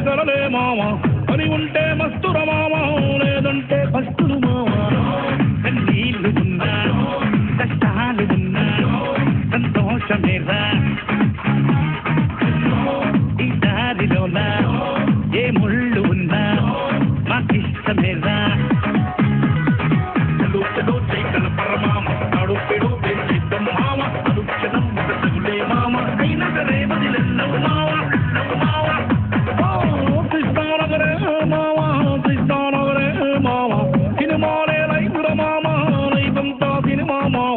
కలలే మామ పని ఉంటే మస్తుర మామ లేదంటే కస్తులు మామ కన్నీళ్ళు ఉన్నా కష్టాలు ఉన్నా సంతోషమేరా ఈ దారిలోనా ఏ ముళ్ళు ఉన్నా మాకిష్టమేరా చలో చైతల పరమామ నాడు పెడు పెంచిద్దాం మామ అనుక్షణం తగులే మామ అయినా సరే వదిలెల్లవు మామ కృష్ణానగరే మామ కృష్ణానగరే మామ సినిమాలే రైతుల మామ రైతంతా సినిమా మామ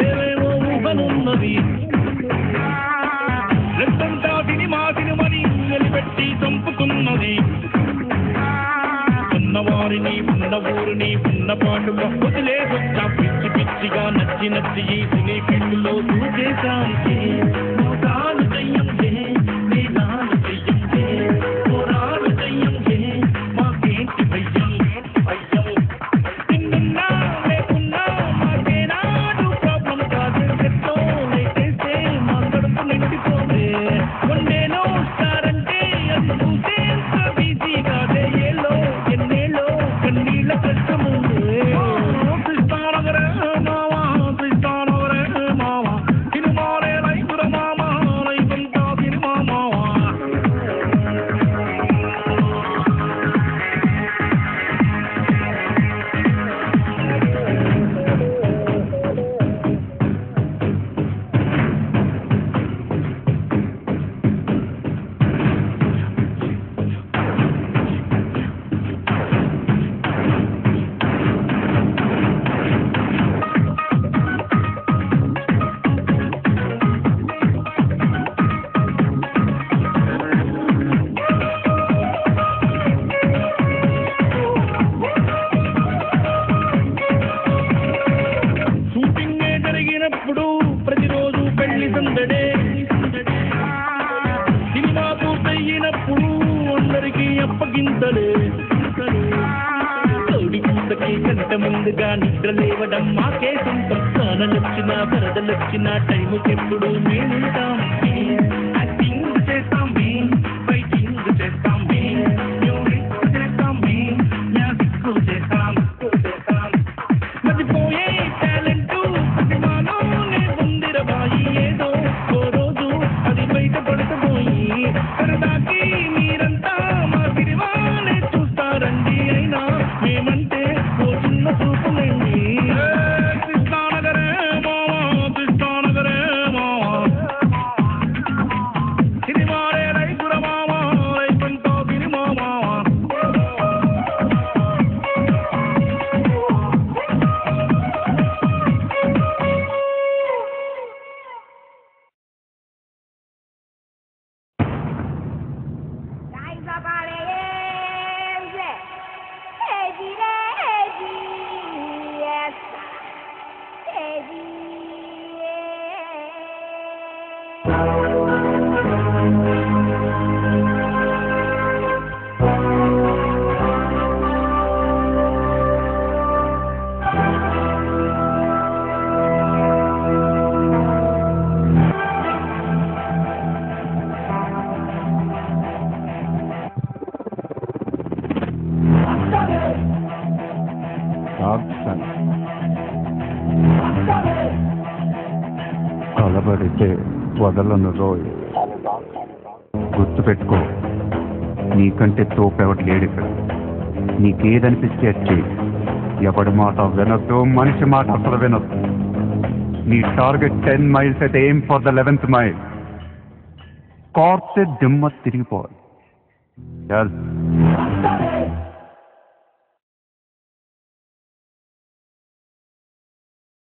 ఏవేవో ఊహలున్నవి లెక్కంతా సినిమని నిలబెట్టి చంపుతున్నది ఉన్నవారిని ఉన్న ఊరిని ఉన్న పాటుగా వదిలేసొచ్చా పిచ్చి పిచ్చిగా నచ్చి ఈ సినీ ఫీల్డ్లో దూకేశానికి మోసాలు చెయ్యంటే వేదాలు చెయ్యంటే పోరాలు చెయ్యంటే మాకేంటి భయ్యం భయ్యం తిన్నున్నా లేకున్నా మాకేనాడు ప్రాబ్లం కాదు చెట్టో లేకేస్తే మా కడుపు నిండిపోతే కొండేనో స్టారంటే అది చూసే బీసీ కాదే ఏలో ఎన్నేలో కన్నీళ్ళ కష్టముంది కృష్ణానగరే మావా కృష్ణానగరే మావా సినిమాలే రైతుల మామ రైతంతా సినిమా మావా షూటింగే జరిగినప్పుడు ప్రతిరోజు పెళ్లి సందడే సినిమా పూర్తయినప్పుడు అందరికీ అప్పగింతలే తోడి పూతకి గంట ముందుగా నిద్ర లేవడం మాకే సొంతం స్నానలొచ్చినా వరదలొచ్చినా టైముకెప్పుడు మేముంటాం యాక్టింగ్ చేస్తాం ఫైటింగ్ చేస్తాం మ్యూజిక్ చేస్తాం మ్యాజిక్ చేస్తాం మర్చిపోయే టాలెంట్ సినిమాలోనే ఉందిరబాయి ఏదో ఓ రోజు అది బయట పడకపోయి సరదాకి మీరంతా మా సినిమానే చూస్తారండి అయినా మేమంటే ఓ చిన్న చూపులండి కృష్ణానగరే మావా కృష్ణానగరే మావా సినిమాలే రైతుల మావా రైతంతా సినిమా మావా కలబడితే వదలను రోయ్. గుర్తుపెట్టుకో, నీకంటే తోపెవటి లేడు ఇక్కడ. నీకేదనిపిస్తే వచ్చి ఎవడి మాట వినొద్దు, మనిషి మాట అసలు వినొద్దు. నీ టార్గెట్ 10 miles అయితే aim for the 11th mile. కార్ప్సే దిమ్మ తిరిగిపోవాలి.